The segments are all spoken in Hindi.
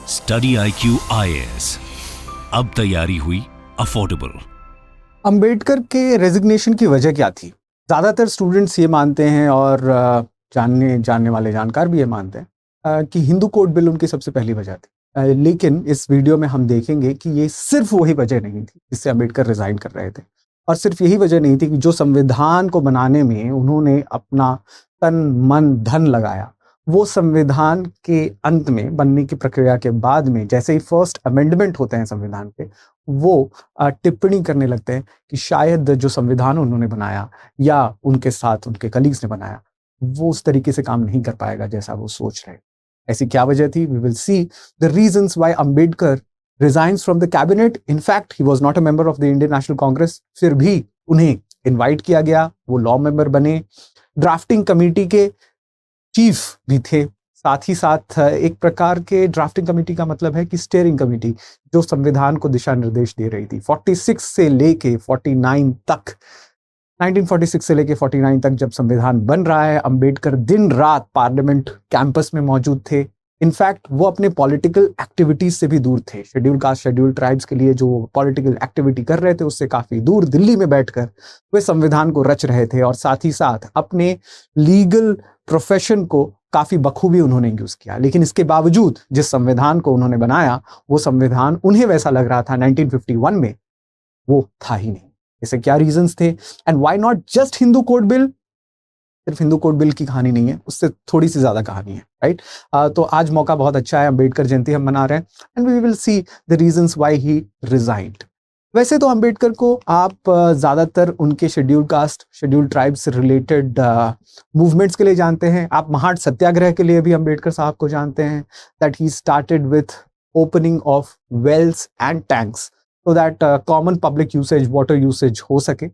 स्टडी IQ IAS, अब तैयारी हुई अफोर्डेबल। अंबेडकर के रेजिग्नेशन की वजह क्या थी? ज़्यादातर स्टूडेंट्स ये मानते हैं और जानने वाले जानकार भी ये मानते हैं कि हिंदू कोड बिल उनकी सबसे पहली वजह थी। लेकिन इस वीडियो में हम देखेंगे कि ये सिर्फ वही वजह नहीं थी जिससे अंबेडकर रिजाइन कर रहे थे, और सिर्फ यही वजह नहीं थी कि जो संविधान को बनाने में उन्होंने अपना तन मन धन लगाया, वो संविधान के अंत में बनने की प्रक्रिया के बाद में जैसे ही फर्स्ट अमेंडमेंट होते हैं संविधान पे, वो टिप्पणी करने लगते हैं कि शायद जो संविधान उन्होंने बनाया या उनके साथ उनके कलीग्स ने बनाया वो उस तरीके से काम नहीं कर पाएगा जैसा वो सोच रहे। ऐसी क्या वजह थी? We will see the reasons why Ambedkar resigns from the cabinet. In fact he was not a member of the Indian National Congress, फिर भी उन्हें इनवाइट किया गया, वो लॉ मेंबर बने, ड्राफ्टिंग कमेटी के चीफ भी थे। साथ ही साथ एक प्रकार के ड्राफ्टिंग कमेटी का मतलब है कि स्टीयरिंग कमेटी जो संविधान को दिशा निर्देश दे रही थी 46 से लेके 49 तक। 1946 से लेके 49 तक जब संविधान बन रहा है, अंबेडकर दिन रात पार्लियामेंट कैंपस में मौजूद थे। इनफैक्ट वो अपने पॉलिटिकल एक्टिविटीज से भी दूर थे। शेड्यूल कास्ट शेड्यूल ट्राइब्स के लिए जो पॉलिटिकल एक्टिविटी कर रहे थे उससे काफी दूर दिल्ली में बैठकर वे संविधान को रच रहे थे, और साथ ही साथ अपने लीगल प्रोफेशन को काफी बखूबी उन्होंने यूज किया। लेकिन इसके बावजूद जिस संविधान को उन्होंने बनाया वो संविधान उन्हें वैसा लग रहा था 1951 में, वो था ही नहीं। इसे क्या रीजंस थे? And why not just Hindu code bill? सिर्फ हिंदू कोड बिल की कहानी नहीं है, उससे थोड़ी सी ज्यादा कहानी है, राइट? तो आज मौका बहुत अच्छा है, अंबेडकर जयंती हम मना रहे हैं, and we will see the reasons why he resigned. वैसे तो अंबेडकर को आप ज्यादातर उनके शेड्यूल कास्ट शेड्यूल ट्राइब से रिलेटेड मूवमेंट्स के लिए जानते हैं। आप महाड सत्याग्रह के लिए भी अंबेडकर साहब को जानते हैं, that he started with opening of wells and tanks so that common public usage, water usage हो सके।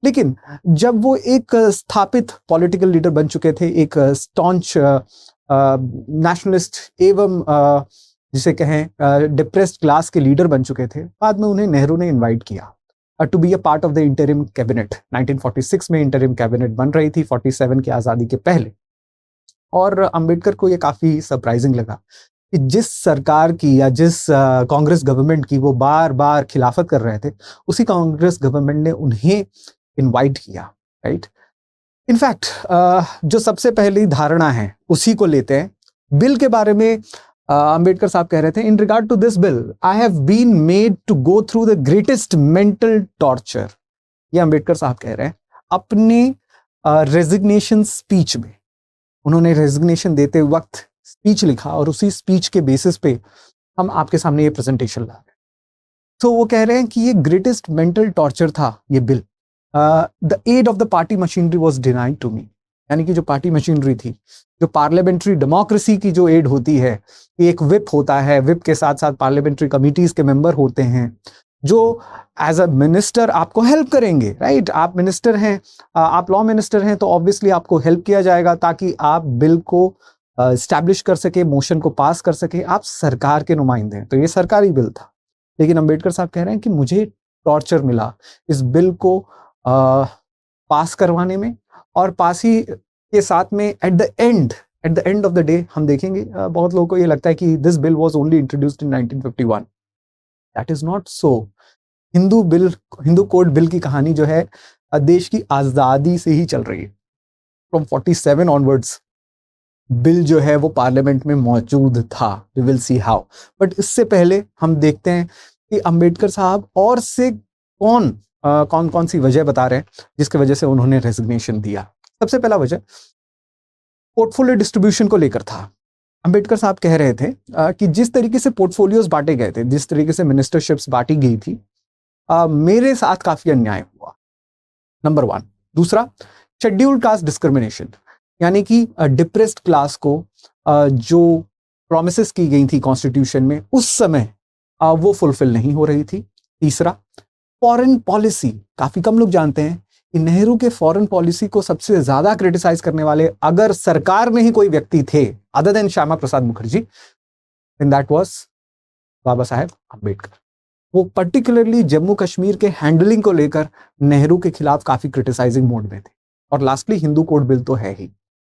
लेकिन जब वो एक स्थापित पॉलिटिकल लीडर बन चुके थे, एक स्टॉन्च नेशनलिस्ट एवं जिसे कहें डिप्रेस्ड क्लास के लीडर बन चुके थे, बाद में उन्हें नेहरू ने इनवाइट किया to be a part of the interim cabinet. 1946 में इंटरिम कैबिनेट बन रही थी, 47 की आज़ादी के पहले। और अंबेडकर को ये काफ़ी सरप्राइजिंग लगा कि जिस सरकार की या जिस कांग्रेस गवर्नमेंट की वो बार बार खिलाफत कर रहे थे, उसी कांग्रेस गवर्नमेंट ने उन्हें इनवाइट किया, राइट? इनफैक्ट जो सबसे पहली धारणा है उसी को लेते हैं। बिल के बारे में अंबेडकर साहब कह रहे थे, in regard to this bill I have been made to go through the greatest mental torture. ये अंबेडकर साहब कह रहे हैं अपने रेजिग्नेशन स्पीच में। उन्होंने रेजिग्नेशन देते वक्त स्पीच लिखा और उसी स्पीच के बेसिस पे हम आपके सामने ये प्रेजेंटेशन ला रहे हैं। तो वो कह रहे हैं कि ये ग्रेटेस्ट मेंटल टॉर्चर था ये bill. The aid of the party machinery was denied to me, यानी कि जो पार्टी मशीनरी थी, जो पार्लियामेंट्री डेमोक्रेसी की जो एड होती है, एक विप होता है, विप के साथ साथ पार्लियामेंट्री कमिटीज के मेंबर होते हैं जो एज अ मिनिस्टर आपको हेल्प करेंगे, राइट? आप मिनिस्टर हैं, आप लॉ मिनिस्टर हैं, तो ऑब्वियसली आपको हेल्प किया जाएगा ताकि आप बिल को एस्टैब्लिश कर सके, मोशन को पास कर सके। आप सरकार के नुमाइंदे हैं, तो ये सरकारी बिल था। लेकिन अंबेडकर साहब कह रहे हैं कि मुझे टॉर्चर मिला इस बिल को पास करवाने में, और पासी के साथ में at the end of the day हम देखेंगे बहुत लोगों को ये लगता है कि this bill was only introduced in 1951। That is not so. Hindu code bill की कहानी जो है देश की आजादी से ही चल रही है। फ्रॉम 47 ऑनवर्ड्स बिल जो है वो पार्लियामेंट में मौजूद था। We will see how. But इससे पहले हम देखते हैं कि अंबेडकर साहब और से कौन सी वजह बता रहे हैं जिसकी वजह से उन्होंने रेजिग्नेशन दिया। सबसे पहला वजह पोर्टफोलियो डिस्ट्रीब्यूशन को लेकर था। अंबेडकर साहब कह रहे थे कि जिस तरीके से पोर्टफोलियोज बांटे गए थे, जिस तरीके से मिनिस्टरशिप्स बांटी गई थी, मेरे साथ काफी अन्याय हुआ, नंबर 1। दूसरा, शेड्यूल्ड कास्ट डिस्क्रिमिनेशन, यानी कि डिप्रेस्ड क्लास को जो प्रोमिसेस की गई थी कॉन्स्टिट्यूशन में उस समय वो फुलफिल नहीं हो रही थी। तीसरा, फॉरेन पॉलिसी। काफी कम लोग जानते हैं कि नेहरू के फॉरेन पॉलिसी को सबसे ज्यादा क्रिटिसाइज करने वाले अगर सरकार में ही कोई व्यक्ति थे other than Shyama Prasad Mukherjee, then that was Baba Saheb Ambedkar. वो पर्टिकुलरली जम्मू कश्मीर के हैंडलिंग को लेकर नेहरू के खिलाफ काफी क्रिटिसाइजिंग मोड में थे। और लास्टली हिंदू कोड बिल तो है ही।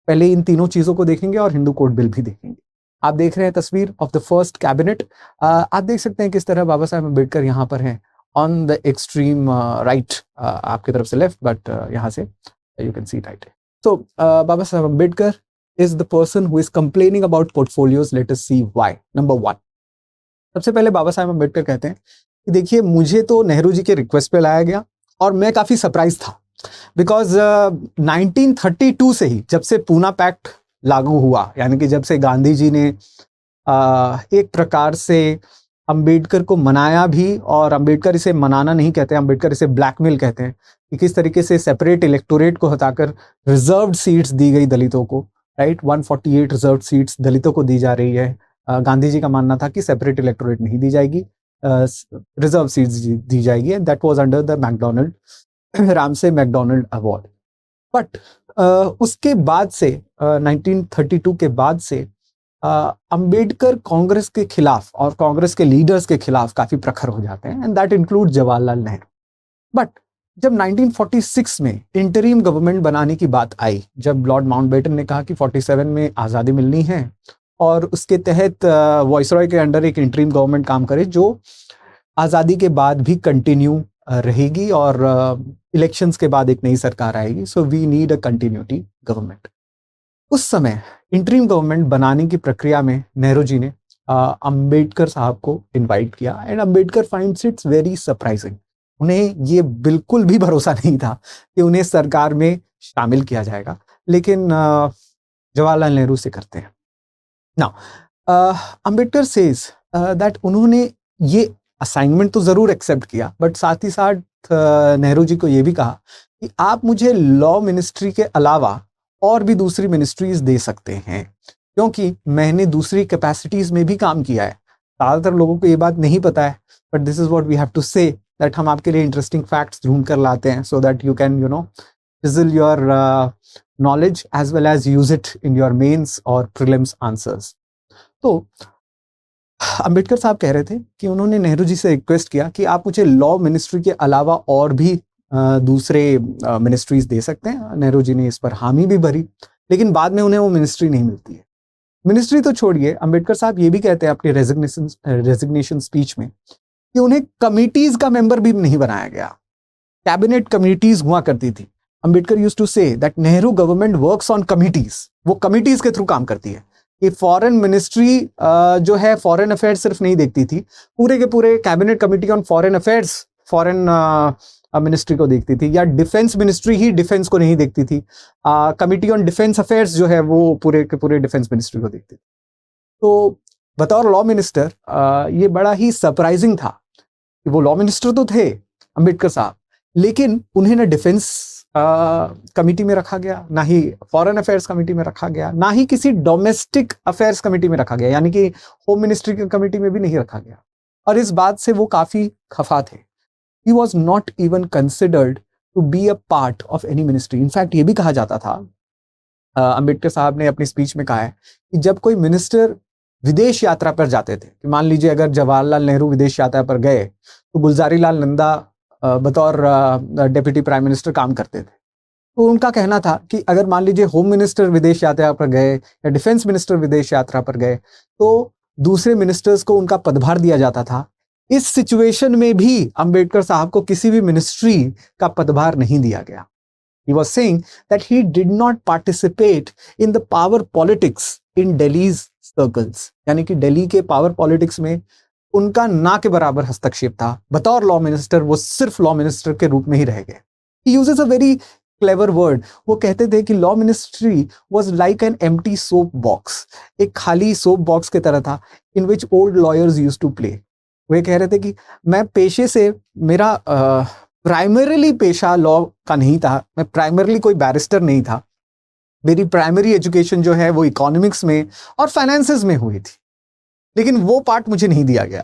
पहले इन तीनों चीजों को देखेंगे और हिंदू कोड बिल भी देखेंगे। आप देख रहे हैं तस्वीर ऑफ द फर्स्ट कैबिनेट। आप देख सकते हैं किस तरह बाबा साहब अम्बेडकर यहाँ पर हैं ऑन द एक्सट्रीम राइट, आपकी तरफ से लेफ्ट, बट यहाँ से you can see right. So Baba Saheb Ambedkar is the person who is complaining about portfolios. Let us see why. Number one, सबसे पहले बाबा साहब अम्बेडकर कहते हैं कि देखिए मुझे तो नेहरू जी के रिक्वेस्ट पे लाया गया और मैं काफी सरप्राइज था, बिकॉज 1932 से ही, जब से पूना पैक्ट लागू हुआ, यानी कि जब से गांधी जी ने एक प्रकार से अंबेडकर को मनाया भी, और अंबेडकर इसे मनाना नहीं कहते, अंबेडकर इसे ब्लैकमेल कहते हैं, कि किस तरीके से सेपरेट इलेक्टोरेट को हटाकर रिजर्व्ड सीट्स दी गई दलितों को, राइट। 148 रिजर्व्ड सीट्स दलितों को दी जा रही है। गांधी जी का मानना था कि सेपरेट इलेक्टोरेट नहीं दी जाएगी, रिजर्व सीट्स दी जाएगी, and that was under the McDonald, Ramsay McDonald award. But उसके बाद से 1932 के बाद से अंबेडकर कांग्रेस के खिलाफ और कांग्रेस के लीडर्स के खिलाफ काफी प्रखर हो जाते हैं, and that include Jawaharlal Nehru. But जब 1946 में इंटरिम गवर्नमेंट बनाने की बात आई, जब लॉर्ड माउंटबेटन ने कहा कि 47 में आज़ादी मिलनी है और उसके तहत वाइसरॉय के अंडर एक इंटरिम गवर्नमेंट काम करे जो आज़ादी के बाद भी कंटिन्यू रहेगी, और इलेक्शंस के बाद एक नई सरकार आएगी, so we need a continuity government. उस समय इंटरिम गवर्नमेंट बनाने की प्रक्रिया में नेहरू जी ने अंबेडकर साहब को इनवाइट किया, and Ambedkar finds it's very surprising. उन्हें ये बिल्कुल भी भरोसा नहीं था कि उन्हें सरकार में शामिल किया जाएगा, लेकिन जवाहरलाल नेहरू से करते हैं। नाउ अंबेडकर सेज दैट उन्होंने ये असाइनमेंट तो जरूर एक्सेप्ट किया, बट साथ ही साथ नेहरू जी को ये भी कहा कि आप मुझे लॉ मिनिस्ट्री के अलावा और भी दूसरी मिनिस्ट्रीज दे सकते हैं, क्योंकि मैंने दूसरी कैपेसिटीज में भी काम किया है। ज़्यादातर लोगों को ये बात नहीं पता है, but this is what we have to say, that हम आपके लिए इंटरेस्टिंग फैक्ट्स ढूंढ कर लाते हैं, so that you can fizzle your knowledge as well as use it in your mains or prelims answers. तो अंबेडकर साहब कह रहे थे कि उन्होंने नेहरू जी से रिक्वेस्ट किया कि आप मुझे लॉ मिनिस्ट्री के अलावा और भी दूसरे मिनिस्ट्रीज दे सकते हैं। नेहरू जी ने इस पर हामी भी भरी, लेकिन बाद में उन्हें वो मिनिस्ट्री नहीं मिलती है। मिनिस्ट्री तो छोड़िए, अंबेडकर साहब ये भी कहते हैं अपनी रेजिग्नेशन स्पीच में कि उन्हें कमिटीज का मेंबर भी नहीं बनाया गया। कैबिनेट कमिटीज हुआ करती थी। Ambedkar used to say that Nehru government works on committees, वो कमिटीज के थ्रू काम करती है। कि फॉरेन मिनिस्ट्री जो है फॉरेन अफेयर्स सिर्फ नहीं देखती थी, पूरे के पूरे cabinet committee on foreign affairs foreign ministry को देखती थी, या डिफेंस मिनिस्ट्री ही डिफेंस को नहीं देखती थी। कमिटी ऑन डिफेंस अफेयर्स जो है वो पूरे के पूरे डिफेंस मिनिस्ट्री को देखती थी। तो बतौर लॉ मिनिस्टर ये बड़ा ही सरप्राइजिंग था कि वो लॉ मिनिस्टर तो थे अंबेडकर साहब, लेकिन उन्हें ना डिफेंस कमिटी में रखा गया, ना ही फॉरेन अफेयर्स कमिटी में रखा गया, ना ही किसी डोमेस्टिक अफेयर्स कमिटी में रखा गया, यानी कि होम मिनिस्ट्री की कमिटी में भी नहीं रखा गया। और इस बात से वो काफी खफा थे। He was not even considered to be a part of any ministry. In fact, ये भी कहा जाता था, अंबेडकर साहब ने अपनी स्पीच में कहा है कि जब कोई मिनिस्टर विदेश यात्रा पर जाते थे, कि मान लीजिए अगर जवाहरलाल नेहरू विदेश यात्रा पर गए तो गुलजारी लाल नंदा बतौर डेप्यूटी प्राइम मिनिस्टर काम करते थे। तो उनका कहना था कि अगर मान लीजिए होम मिनिस्टर विदेश यात्रा पर गए या डिफेंस मिनिस्टर विदेश यात्रा पर गए तो दूसरे मिनिस्टर्स को उनका पदभार दिया जाता था। इस सिचुएशन में भी अंबेडकर साहब को किसी भी मिनिस्ट्री का पदभार नहीं दिया गया। He was saying that he did not participate in the power politics in Delhi's circles. यानी कि दिल्ली के पावर पॉलिटिक्स में उनका ना के बराबर हस्तक्षेप था। बतौर लॉ मिनिस्टर वो सिर्फ लॉ मिनिस्टर के रूप में ही रह गए। He uses a very clever word. वो कहते थे कि law ministry was like an empty soap box. एक खाली सोप बॉक्स की तरह था in which old lawyers used to play. वे कह रहे थे कि मैं पेशे से, मेरा प्राइमरीली पेशा लॉ का नहीं था, मैं प्राइमरीली कोई बैरिस्टर नहीं था, मेरी प्राइमरी एजुकेशन जो है वो इकोनॉमिक्स में और फाइनेंसेस में हुई थी, लेकिन वो पार्ट मुझे नहीं दिया गया,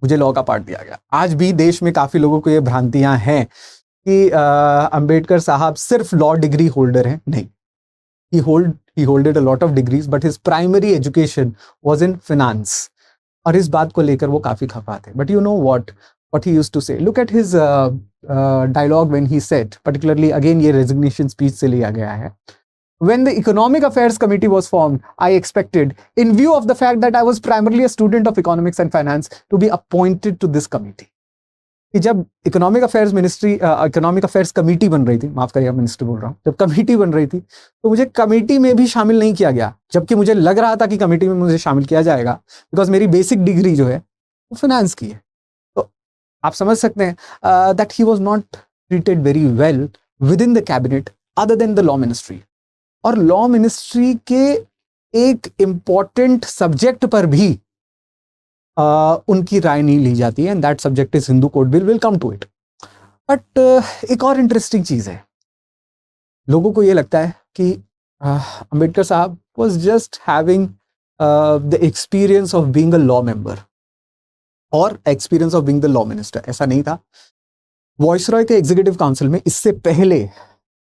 मुझे लॉ का पार्ट दिया गया। आज भी देश में काफी लोगों को ये भ्रांतियां हैं कि अंबेडकर साहब सिर्फ लॉ डिग्री होल्डर हैं। नहीं, he holded a lot of degrees, but his primary education was in finance. और इस बात को लेकर वो काफी खफा थे। But you know what he used to say? Look at his dialogue when he said, particularly again ये resignation speech से लिया गया है, when the Economic Affairs Committee was formed, I expected, in view of the fact that I was primarily a student of economics and finance, to be appointed to this committee. कि जब इकोनॉमिक अफेयर्स कमेटी बन रही थी, माफ करिए मिनिस्टर बोल रहा हूँ, जब कमेटी बन रही थी तो मुझे कमेटी में भी शामिल नहीं किया गया, जबकि मुझे लग रहा था कि कमेटी में मुझे शामिल किया जाएगा, बिकॉज मेरी बेसिक डिग्री जो है वो फाइनेंस की है. तो आप समझ सकते हैं that he was not treated very well with in the cabinet other than the law ministry. और लॉ मिनिस्ट्री के एक इम्पॉर्टेंट सब्जेक्ट पर भी उनकी राय नहीं ली जाती है, and that subject is Hindu code bill. Will come to it. But एक और इंटरेस्टिंग चीज है, लोगों को ये लगता है कि Ambedkar sahab was just having the experience of being a law member और experience of being the law minister. ऐसा नहीं था. वॉइसरॉय के एग्जीक्यूटिव काउंसिल में इससे पहले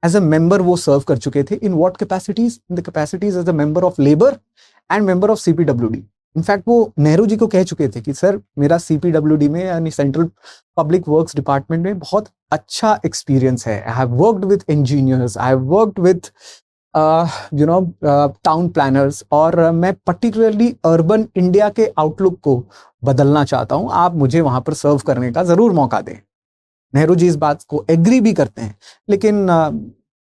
एज अ मेंबर वो सर्व कर चुके थे. In what capacities? In the capacities as a member of labour and member of CPWD. In fact वो नेहरू जी को कह चुके थे कि सर मेरा CPWD में यानी सेंट्रल पब्लिक वर्क्स डिपार्टमेंट में बहुत अच्छा एक्सपीरियंस है. I have worked with engineers, I have worked with town planners, और मैं पर्टिकुलरली अर्बन इंडिया के आउटलुक को बदलना चाहता हूँ, आप मुझे वहां पर सर्व करने का जरूर मौका दें. नेहरू जी इस बात को एग्री भी करते हैं, लेकिन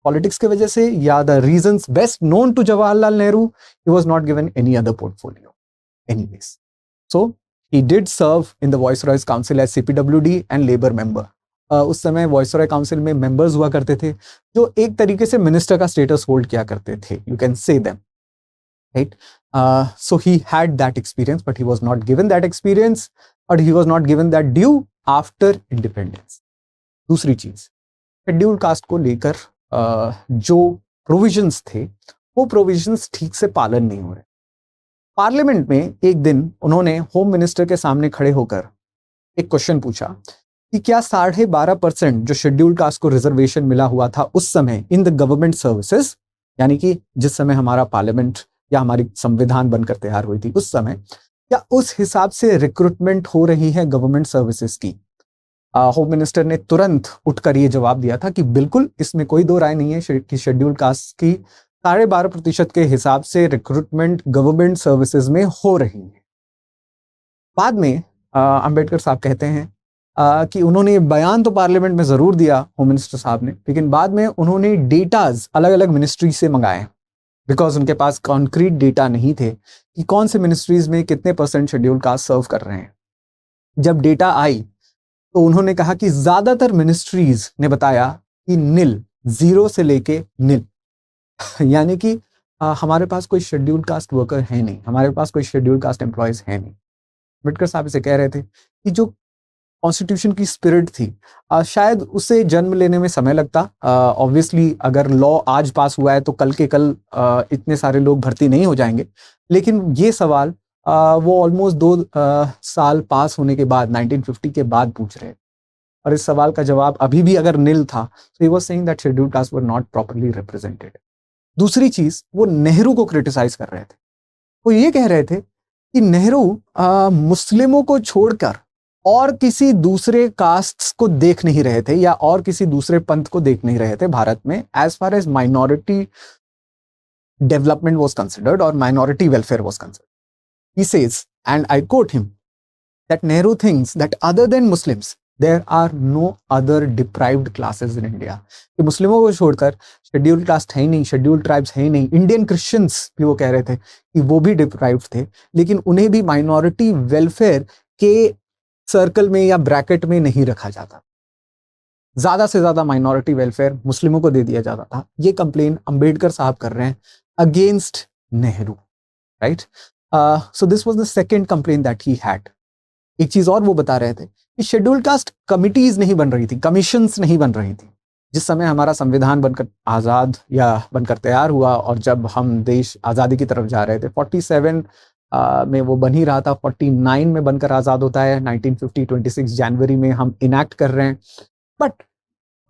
पॉलिटिक्स की वजह से या the reasons best known to Jawaharlal Nehru, he was not given any other portfolio anyways. So he did serve in the Viceroy's Council as CPWD and Labour member. उस समय Viceroy Council में members हुआ करते थे जो एक तरीके से मिनिस्टर का स्टेटस होल्ड किया करते थे. You can say them, right? So he had that experience, but he was not given that experience, or he was not given that due after independence. दूसरी चीज, शेड्यूल्ड कास्ट को लेकर जो प्रोविजंस थे वो प्रोविजंस ठीक से पालन नहीं हो रहे. पार्लियामेंट में एक दिन उन्होंने होम मिनिस्टर के सामने खड़े होकर एक क्वेश्चन पूछा कि क्या 12.5% जो शेड्यूल्ड कास्ट को रिजर्वेशन मिला हुआ था उस समय इन द गवर्नमेंट सर्विसेज, यानी कि जिस समय हमारा पार्लियामेंट या हमारी संविधान बनकर तैयार हुई थी उस समय, क्या उस हिसाब से रिक्रूटमेंट हो रही है गवर्नमेंट सर्विसेज की? होम मिनिस्टर ने तुरंत उठकर ये जवाब दिया था कि बिल्कुल, इसमें कोई दो राय नहीं है कि शेड्यूल्ड कास्ट की 12.5% के हिसाब से रिक्रूटमेंट गवर्नमेंट सर्विसेज में हो रही है. बाद में अंबेडकर साहब कहते हैं कि उन्होंने बयान तो पार्लियामेंट में जरूर दिया होम मिनिस्टर साहब ने, लेकिन बाद में उन्होंने डेटाज अलग अलग मिनिस्ट्री से मंगाए, बिकॉज उनके पास कॉन्क्रीट डेटा नहीं थे कि कौन से मिनिस्ट्रीज में कितने % शेड्यूल कास्ट सर्व कर रहे हैं. जब डेटा आई तो उन्होंने कहा कि ज्यादातर मिनिस्ट्रीज ने बताया कि निल, 0 से लेके निल, यानी कि हमारे पास कोई शेड्यूल्ड कास्ट वर्कर है नहीं, हमारे पास कोई शेड्यूल्ड कास्ट एम्प्लॉयज है नहीं. अंबेडकर साहब इसे कह रहे थे कि जो कॉन्स्टिट्यूशन की स्पिरिट थी शायद उसे जन्म लेने में समय लगता. ऑब्वियसली अगर लॉ आज पास हुआ है तो कल के कल इतने सारे लोग भर्ती नहीं हो जाएंगे, लेकिन ये सवाल वो ऑलमोस्ट 2 साल पास होने के बाद 1950 के बाद पूछ रहे. और इस सवाल का जवाब अभी भी अगर निल था, so he was saying that scheduled castes were not properly represented. दूसरी चीज, वो नेहरू को क्रिटिसाइज कर रहे थे. वो ये कह रहे थे कि नेहरू मुस्लिमों को छोड़कर और किसी दूसरे कास्ट को देख नहीं रहे थे या और किसी दूसरे पंथ को देख नहीं रहे थे भारत में, as far as minority development was considered और minority welfare was considered. He says, and I quote him, that Nehru thinks that other than Muslims, there are no other deprived classes in India. कि मुस्लिमों को छोड़कर शेड्यूल्ड कास्ट है ही नहीं, शेड्यूल्ड ट्राइब्स है ही नहीं. इंडियन क्रिश्चियंस भी वो कह रहे थे कि वो भी डिप्राइव्ड थे, लेकिन उन्हें भी माइनॉरिटी वेलफेयर के सर्कल में या ब्रैकेट में नहीं रखा जाता. ज्यादा से ज्यादा माइनॉरिटी वेलफेयर मुस्लिमों को दे दिया जाता था. ये कंप्लेन अंबेडकर साहब कर रहे हैं against Nehru, right? So this was the second complaint that he had. एक चीज और वो बता रहे थे कि शेड्यूल्ड कास्ट कमिटीज नहीं बन रही थी, कमीशंस नहीं बन रही थी. जिस समय हमारा संविधान बनकर आजाद या बनकर तैयार हुआ और जब हम देश आजादी की तरफ जा रहे थे, 47 में वो बन ही रहा था, 49 में बनकर आजाद होता है, 1950 26 जनवरी में हम इनैक्ट कर रहे हैं. बट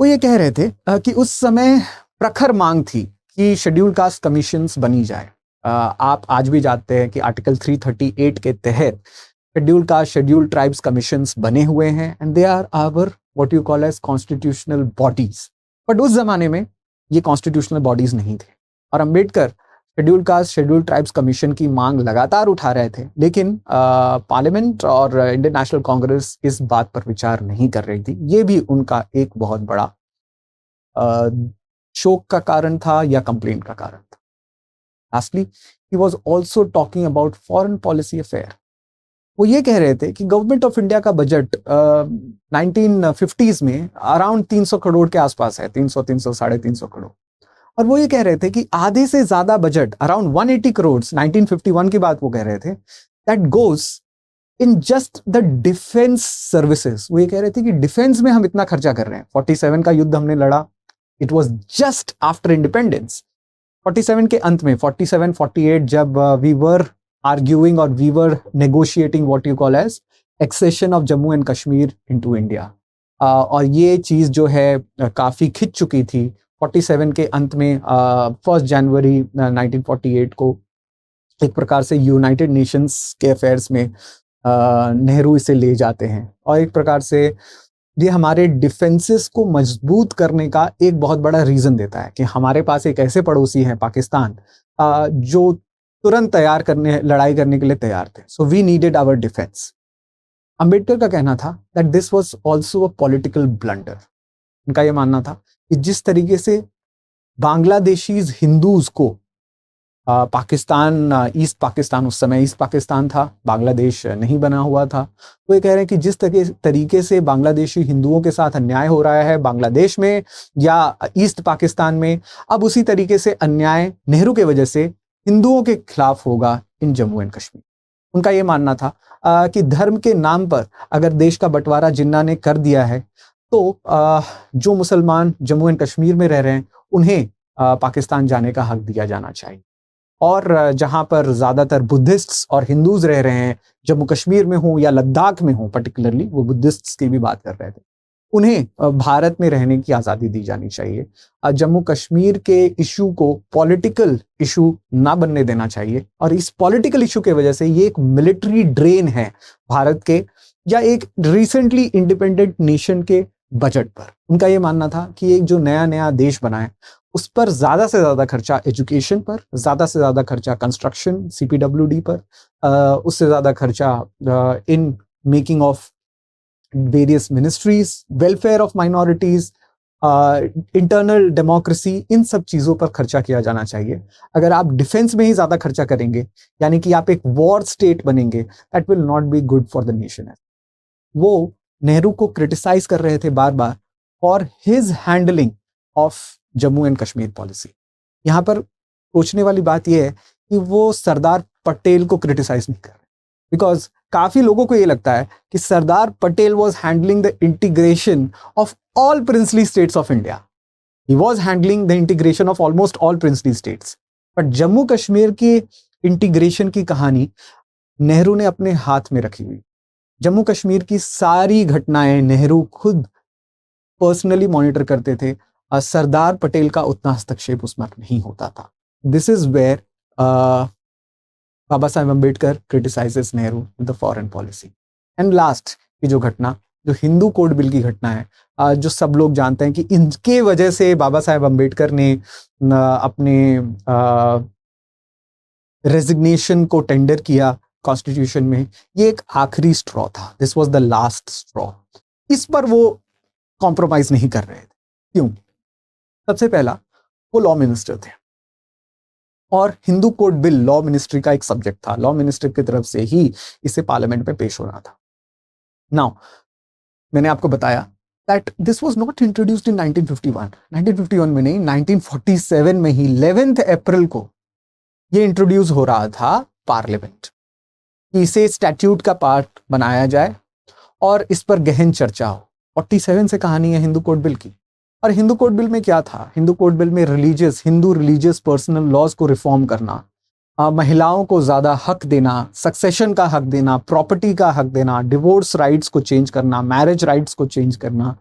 वो ये कह रहे थे कि उस समय प्रखर मांग थी कि शेड्यूल्ड कास्ट कमीशंस बनी जाए. आप आज भी जानते हैं कि आर्टिकल 338 के तहत scheduled caste, scheduled tribes commissions बने हुए हैं, and they are our what you call as constitutional bodies. But उस जमाने में ये कॉन्स्टिट्यूशनल बॉडीज नहीं थे. और Ambedkar schedule caste schedule tribes commission की मांग लगातार उठा रहे थे, लेकिन पार्लियामेंट और इंडियन नेशनल कांग्रेस इस बात पर विचार नहीं कर रही थी। ये भी उनका एक बहुत बड़ा शोक का कारण था या कंप्लेंट का कारण था। Lastly he was also talking about foreign policy affair. वो ये कह रहे थे कि गवर्नमेंट ऑफ इंडिया का बजट 1950s में अराउंड 300 करोड़ के आसपास है, 300 साढ़े 300 करोड़। और वो ये कह रहे थे कि आधे से ज्यादा बजट अराउंड 180 करोड़ 1951 की बात वो कह रहे थे, that goes in just the defence services. वो ये कह रहे थे कि डिफेंस में हम इतना खर्चा कर रहे हैं। 47 का युद्ध हमने लड़ा, it was just after independence. 47 के अंत में 47-48 जब वी वर आर्ग्यूइंग और we were negotiating what you call as accession of Jammu and Kashmir into India, और ये चीज जो है काफी खिंच चुकी थी। 47 के अंत में 1 जनवरी 1948 को एक प्रकार से यूनाइटेड नेशंस के अफेयर्स में नेहरू इसे ले जाते हैं, और एक प्रकार से ये हमारे डिफेंसेस को मजबूत करने का एक बहुत बड़ा रीजन देता है कि हमारे पास एक ऐसे पड़ोसी हैं पाकिस्तान जो तुरंत लड़ाई करने के लिए तैयार थे। So we needed our defence. Ambedkar का कहना था that this was also a political blunder. उनका यह मानना था कि जिस तरीके से बांग्लादेशीज हिंदूज को पाकिस्तान, ईस्ट पाकिस्तान, उस समय ईस्ट पाकिस्तान था, बांग्लादेश नहीं बना हुआ था, तो ये कह रहे हैं कि जिस तरीके से बांग्लादेशी हिंदुओं के साथ अन्याय हो रहा है बांग्लादेश में या ईस्ट पाकिस्तान में, अब उसी तरीके से अन्याय नेहरू के वजह से हिंदुओं के खिलाफ होगा इन जम्मू एंड कश्मीर। उनका ये मानना था कि धर्म के नाम पर अगर देश का बंटवारा जिन्ना ने कर दिया है तो जो मुसलमान जम्मू एंड कश्मीर में रह रहे हैं उन्हें पाकिस्तान जाने का हक दिया जाना चाहिए, और जहां पर ज्यादातर बुद्धिस्ट्स और हिंदूज रह रहे हैं, जम्मू कश्मीर में हो या लद्दाख में हो, पर्टिकुलरली वो बुद्धिस्ट्स की भी बात कर रहे थे, उन्हें भारत में रहने की आज़ादी दी जानी चाहिए। जम्मू कश्मीर के इशू को पॉलिटिकल इशू ना बनने देना चाहिए, और इस पॉलिटिकल इशू के वजह से ये एक मिलिट्री ड्रेन है भारत के या एक रिसेंटली इंडिपेंडेंट नेशन के बजट पर। उनका ये मानना था कि एक जो नया देश बना है उस पर ज्यादा से ज्यादा खर्चा एजुकेशन पर, ज्यादा से ज्यादा खर्चा कंस्ट्रक्शन CPWD पर, उससे ज्यादा खर्चा in making of various ministries, welfare of minorities, internal democracy, इन सब चीजों पर खर्चा किया जाना चाहिए। अगर आप डिफेंस में ही ज्यादा खर्चा करेंगे, यानी कि आप एक वॉर स्टेट बनेंगे, that will not be good for the nation. वो नेहरू को क्रिटिसाइज कर रहे थे बार बार for his handling of Jammu and Kashmir policy. यहाँ पर सोचने वाली बात यह है कि वो सरदार पटेल को क्रिटिसाइज नहीं कर रहे, बिकॉज काफी लोगों को ये लगता है कि Sardar Patel was handling the integration of all princely states of India. He was handling the integration of almost all princely states, but Jammu Kashmir की इंटीग्रेशन की कहानी नेहरू ने अपने हाथ में रखी हुई। जम्मू कश्मीर की सारी घटनाएं नेहरू खुद पर्सनली मॉनिटर करते थे, सरदार पटेल का उतना हस्तक्षेप उसमें नहीं होता था। This is where Baba Saheb Ambedkar criticises Nehru the foreign policy. And last की जो घटना, जो हिंदू कोड बिल की घटना है, जो सब लोग जानते हैं कि इनके वजह से बाबा साहेब अम्बेडकर ने अपने रेजिग्नेशन को टेंडर किया कॉन्स्टिट्यूशन में, ये एक आखिरी स्ट्रॉ था। This was the last straw. इस पर वो कॉम्प्रोमाइज नहीं कर रहे थे। क्यों? सबसे पहला, वो लॉ मिनिस्टर थे और Hindu code bill law ministry का एक सब्जेक्ट था। लॉ मिनिस्टर की तरफ से ही इसे पार्लियामेंट में पेश होना था। नाउ मैंने आपको बताया that this was not introduced in 1951 में नहीं, 1947 में ही 11 अप्रैल को ये इंट्रोड्यूस हो रहा था पार्लियामेंट। इसे स्टैट्यूट का पार्ट बनाया जाए और इस पर गहन चर्चा हो। 47 से कहानी है हिंदू कोड बिल की। और हिंदू कोड बिल में क्या था? हिंदू कोड बिल में हिंदू रिलीजियस पर्सनल लॉज को रिफॉर्म करना, महिलाओं को ज्यादा हक देना, सक्सेशन का हक देना, प्रॉपर्टी का हक देना, डिवोर्स राइट्स को चेंज करना, मैरिज राइट्स को चेंज करना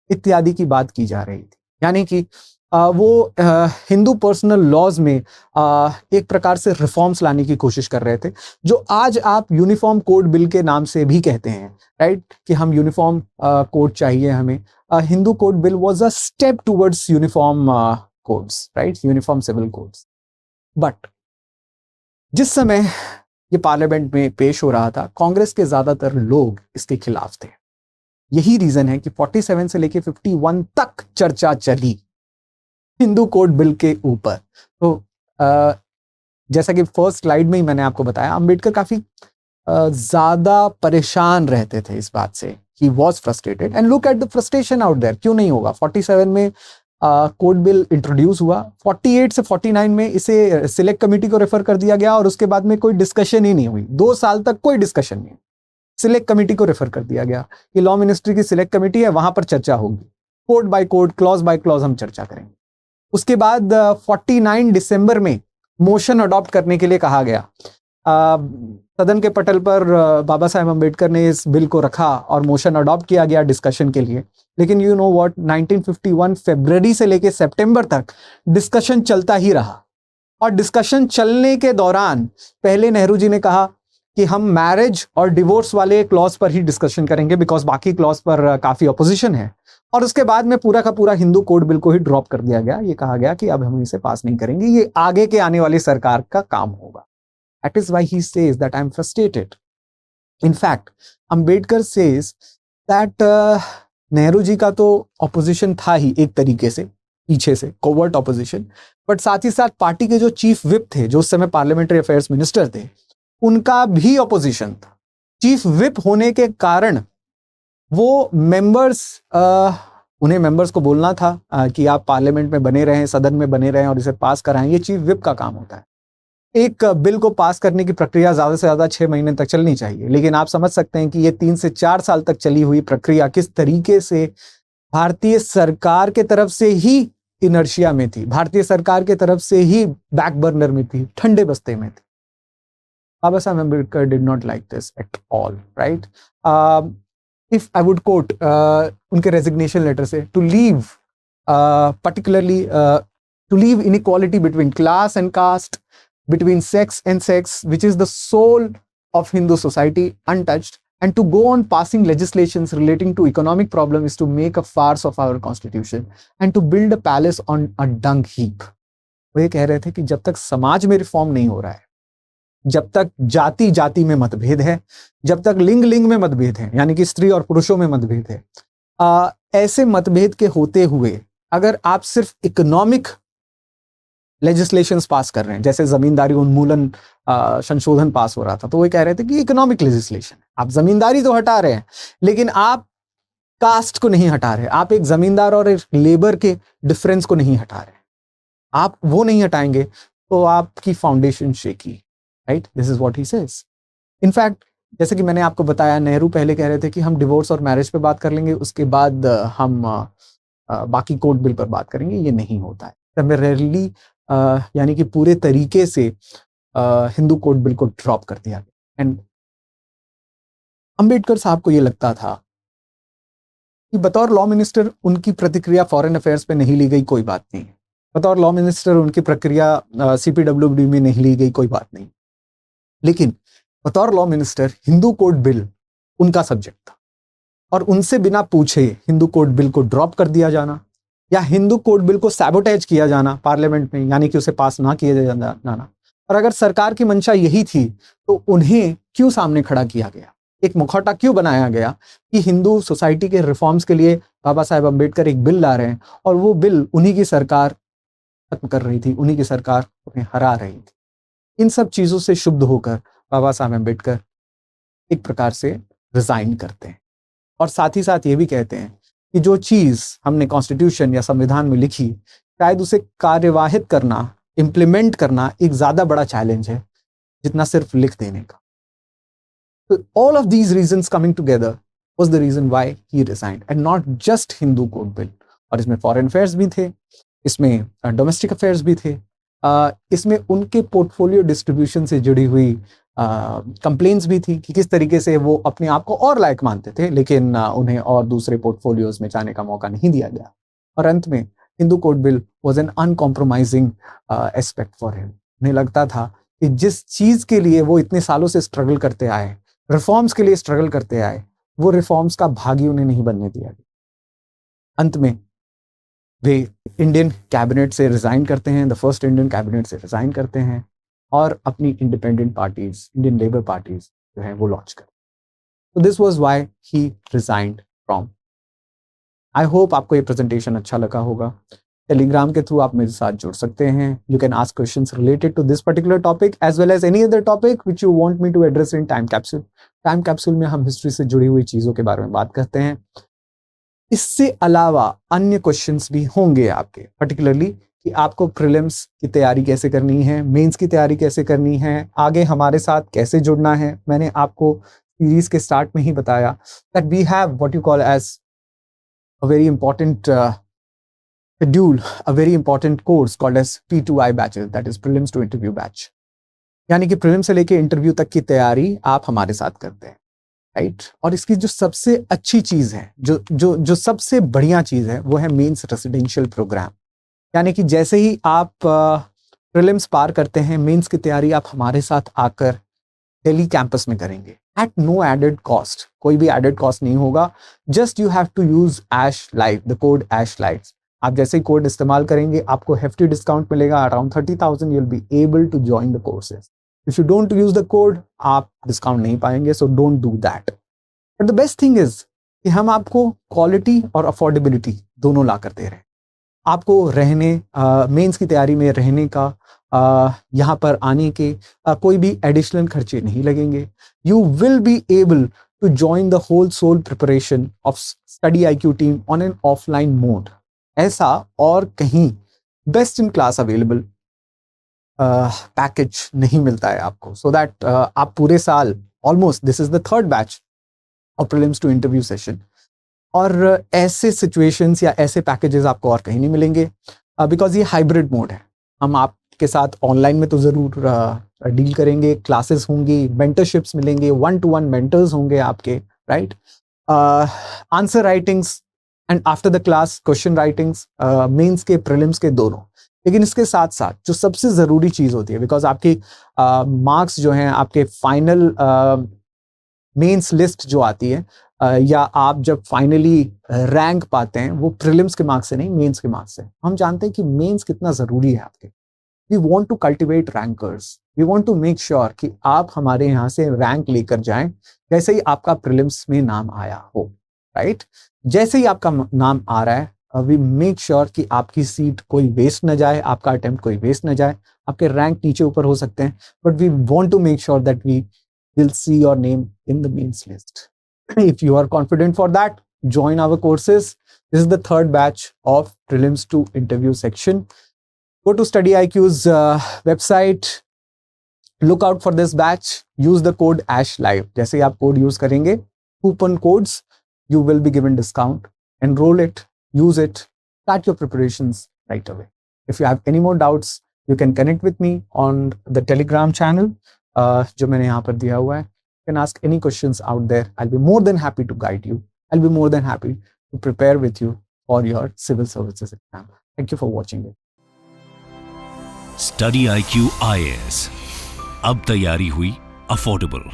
इत्यादि की बात की जा रही थी। यानी कि वो हिंदू पर्सनल लॉज में एक प्रकार से रिफॉर्म्स लाने की कोशिश कर रहे थे, जो आज आप यूनिफॉर्म कोड बिल के नाम से भी कहते हैं, राइट, कि हम यूनिफॉर्म कोड चाहिए हमें। Hindu code bill was a step towards uniform codes, right, uniform civil codes. But जिस समय ये पार्लियामेंट में पेश हो रहा था, कांग्रेस के ज्यादातर लोग इसके खिलाफ थे। यही रीजन है कि 47 से लेके 51 तक चर्चा चली हिंदू कोड बिल के ऊपर। तो जैसा कि फर्स्ट स्लाइड में ही मैंने आपको बताया, अंबेडकर काफी ज्यादा परेशान रहते थे इस बात से। He was frustrated and look at the frustration out there. क्यों नहीं होगा? 47 में कोड बिल इंट्रोड्यूस हुआ, 48 से 49 में इसे सिलेक्ट कमेटी को रेफर कर दिया गया और उसके बाद में कोई डिस्कशन ही नहीं हुई। 2 साल तक कोई डिस्कशन नहीं, सिलेक्ट कमेटी को रेफर कर दिया गया। ये लॉ मिनिस्ट्री की सिलेक्ट कमेटी है, वहां पर चर्चा होगी, code bye code, clause by clause हम चर्चा करेंगे। उसके बाद 49 दिसंबर में मोशन अडॉप्ट करने के लिए कहा गया। सदन के पटल पर बाबा साहेब अम्बेडकर ने इस बिल को रखा और मोशन अडॉप्ट किया गया डिस्कशन के लिए। लेकिन यू नो व्हाट, 1951 फरवरी से लेके सितंबर तक डिस्कशन चलता ही रहा। और डिस्कशन चलने के दौरान पहले नेहरू जी ने कहा कि हम मैरिज और डिवोर्स वाले क्लॉज पर ही डिस्कशन करेंगे, बिकॉज बाकी क्लॉज पर काफी अपोजिशन है। और उसके बाद में पूरा का पूरा हिंदू कोड बिल को ही ड्रॉप कर दिया गया। ये कहा गया कि अब हम इसे पास नहीं करेंगे, ये आगे के आने वाली सरकार का काम होगा। That is why he says that I'm frustrated. In fact, Ambedkar says that Nehru ji का तो ऑपोजिशन था ही एक तरीके से, पीछे से कोवर्ट ऑपोजिशन, बट साथ ही साथ पार्टी के जो चीफ विप थे, जो उस समय पार्लियामेंट्री अफेयर्स मिनिस्टर थे, उनका भी ऑपोजिशन था। चीफ विप होने के कारण वो मेंबर्स, उन्हें मेंबर्स को बोलना था कि आप पार्लियामेंट में बने रहें, सदन में बने रहें और इसे पास कराएं। ये चीफ विप का काम होता है। एक बिल को पास करने की प्रक्रिया ज्यादा से ज्यादा 6 महीने तक चलनी चाहिए, लेकिन आप समझ सकते हैं कि ये 3 से 4 साल तक चली हुई प्रक्रिया किस तरीके से भारतीय सरकार के तरफ से ही इनर्शिया में थी, भारतीय सरकार के तरफ से ही बैक बर्नर में थी, ठंडे बस्ते में थी। Baba Saheb Ambedkar did not like this at all, right? If I would quote उनके रेजिग्नेशन लेटर से, to leave particularly to leave inequality between class and caste, between sex and sex, which is the soul of Hindu society, untouched, and to go on passing legislations relating to economic problem is to make a farce of our constitution and to build a palace on a dung heap. वो ये कह रहे थे कि जब तक समाज में रिफॉर्म नहीं हो रहा है, जब तक जाति जाति में मतभेद है, जब तक लिंग लिंग में मतभेद है, यानी कि स्त्री और पुरुषों में मतभेद है, ऐसे मतभेद के होते हुए अगर आप सिर्फ इकोनॉमिक लेजिस्लेशंस पास कर रहे हैं, जैसे जमींदारी उन्मूलन संशोधन पास हो रहा था, तो वो कह रहे थे कि इकोनॉमिक लेजिस्लेशन, आप जमींदारी तो हटा रहे हैं लेकिन आप कास्ट को नहीं हटा रहे, आप एक जमींदार और एक लेबर के डिफरेंस को नहीं हटा रहे, आप वो नहीं हटाएंगे तो आपकी foundation shaky, right? This is what he says. In fact जैसे कि मैंने आपको बताया, नेहरू पहले कह रहे थे कि हम डिवोर्स और मैरिज पे बात कर लेंगे, उसके बाद हम बाकी कोड बिल पर बात करेंगे। ये नहीं होता है। टेम्परेरीली यानी कि पूरे तरीके से हिंदू कोड बिल को ड्रॉप कर दिया गया। एंड अंबेडकर साहब को ये लगता था कि बतौर लॉ मिनिस्टर उनकी प्रतिक्रिया फॉरेन अफेयर्स पे नहीं ली गई, कोई बात नहीं। बतौर लॉ मिनिस्टर उनकी प्रक्रिया सीपीडब्ल्यूडी में नहीं ली गई, कोई बात नहीं। लेकिन बतौर law minister Hindu code bill उनका सब्जेक्ट था और उनसे बिना पूछे हिंदू कोड बिल को ड्रॉप कर दिया जाना या हिंदू कोड बिल को सैबोटेज किया जाना पार्लियामेंट में, यानी कि उसे पास ना किया जाना, और अगर सरकार की मंशा यही थी तो उन्हें क्यों सामने खड़ा किया गया, एक मुखौटा क्यों बनाया गया कि हिंदू सोसाइटी के रिफॉर्म्स के लिए बाबा साहेब अम्बेडकर एक बिल ला रहे हैं और वो बिल उन्हीं की सरकार खत्म कर रही थी, उन्हीं की सरकार उन्हें हरा रही थी। इन सब चीजों से शुद्ध होकर बाबा साहब अम्बेडकर एक प्रकार से रिजाइन करते हैं और साथ ही साथ ये भी कहते हैं कि जो चीज हमने कॉन्स्टिट्यूशन या संविधान में लिखी, शायद उसे कार्यवाहित करना, इंप्लीमेंट करना एक ज्यादा बड़ा चैलेंज है जितना सिर्फ लिख देने का। So all of these reasons coming together was the reason why he resigned, and not just Hindu Code Bill। और इसमें फॉरेन अफेयर्स भी थे, इसमें डोमेस्टिक अफेयर्स भी थे, इसमें उनके पोर्टफोलियो डिस्ट्रीब्यूशन से जुड़ी हुई कंप्लेंट्स भी थी कि किस तरीके से वो अपने आप को और लायक मानते थे लेकिन उन्हें और दूसरे पोर्टफोलियोज में जाने का मौका नहीं दिया गया। और अंत में Hindu code bill was an uncompromising aspect for him. उन्हें लगता था कि जिस चीज के लिए वो इतने सालों से स्ट्रगल करते आए, रिफॉर्म्स के लिए स्ट्रगल करते आए, वो रिफॉर्म्स का भागी उन्हें नहीं बनने दिया गया। अंत में वे इंडियन कैबिनेट से रिज़ाइन करते हैं, द फर्स्ट इंडियन कैबिनेट से रिज़ाइन करते हैं और अपनी independent parties, Indian labour parties जो है वो लॉन्च करते हैं। तो this was why he resigned from. I hope आपको ये प्रेजेंटेशन अच्छा लगा होगा। टेलीग्राम के थ्रू आप मेरे साथ जुड़ सकते हैं। You can ask questions related to this particular topic as well as any other topic which you want me to address in time capsule. Time capsule में हम हिस्ट्री से जुड़ी हुई चीज़ों के बारे में बात करते हैं। इससे अलावा अन्य क्वेश्चंस भी होंगे आपके, पर्टिकुलरली कि आपको प्रीलिम्स की तैयारी कैसे करनी है, मेंस की तैयारी कैसे करनी है, आगे हमारे साथ कैसे जुड़ना है। मैंने आपको सीरीज के स्टार्ट में ही बताया that we have what you call as a very important schedule, a very important course called as P2I batches, that is prelims to interview batch। यानी कि प्रीलिम से लेके इंटरव्यू तक की तैयारी आप हमारे साथ करते हैं, राइट। और इसकी जो सबसे अच्छी चीज है, जो सबसे बढ़िया चीज है, वो है मेंस रेसिडेंशियल प्रोग्राम। यानी कि जैसे ही आप प्रीलिम्स पार करते हैं, मेंस की तैयारी आप हमारे साथ आकर दिल्ली कैंपस में करेंगे एट नो एडेड कॉस्ट। कोई भी एडेड कॉस्ट नहीं होगा। Just you have to use ash live, the code ash live. आप जैसे ही कोड इस्तेमाल करेंगे आपको हेफ्टी डिस्काउंट मिलेगा, around 30,000 you will be able to join the courses. If you don't use the code आप डिस्काउंट नहीं पाएंगे, so don't do that. But the best thing is कि हम आपको क्वालिटी और अफोर्डेबिलिटी दोनों ला कर दे रहे हैं। आपको रहने, मेंस की तैयारी में रहने का, यहाँ पर आने के कोई भी एडिशनल खर्चे नहीं लगेंगे। You will be able to join the whole soul preparation of study IQ team on an offline mode. ऐसा और कहीं best in class available package नहीं मिलता है आपको, सो दैट आप पूरे साल, almost this is the third batch of prelims to interview session, और ऐसे सिचुएशंस या ऐसे पैकेजेस आपको और कहीं नहीं मिलेंगे, बिकॉज ये हाइब्रिड मोड है। हम आपके साथ ऑनलाइन में तो ज़रूर डील करेंगे, क्लासेस होंगी, मेंटरशिप्स मिलेंगे, 1-to-1 मेंटर्स होंगे आपके, right. Answer writings and after the class question writings, mains के प्रीलिम्स के दोनों। लेकिन इसके साथ साथ जो सबसे ज़रूरी चीज़ होती है, बिकॉज आपकी मार्क्स जो हैं, आपके फाइनल मेंस लिस्ट जो आती है, या आप जब फाइनली रैंक पाते हैं, वो प्रीलिम्स के मार्क्स से नहीं, मेंस के मार्क्स से। हम जानते हैं कि मेंस कितना ज़रूरी है आपके। We want to cultivate rankers, we want to make sure कि आप हमारे यहाँ से रैंक लेकर जाएं जैसे ही आपका प्रीलिम्स में नाम आया हो, राइट। जैसे ही आपका नाम आ रहा है, वी मेक श्योर कि आपकी सीट कोई वेस्ट न जाए, आपका अटेम्प्ट कोई वेस्ट न जाए। आपके रैंक नीचे ऊपर हो सकते हैं, but we want to make sure that we will see your name in the mains list. If you are confident for that, join our courses. This is the third batch of prelims to interview section. Go to Study IQ's website. Look out for this batch. Use the code ASHLIVE. जैसे ही आप कोड यूज करेंगे, coupon codes, you will be given discount. Enroll it, use it, start your preparations right away. If you have any more doubts, you can connect with me on the Telegram channel, जो मैंने यहाँ पर दिया हुआ है. You can ask any questions out there. I'll be more than happy to guide you. I'll be more than happy to prepare with you for your civil services exam. Thank you for watching it. Study IQ IAS, अब तैयारी हुई अफोर्डेबल।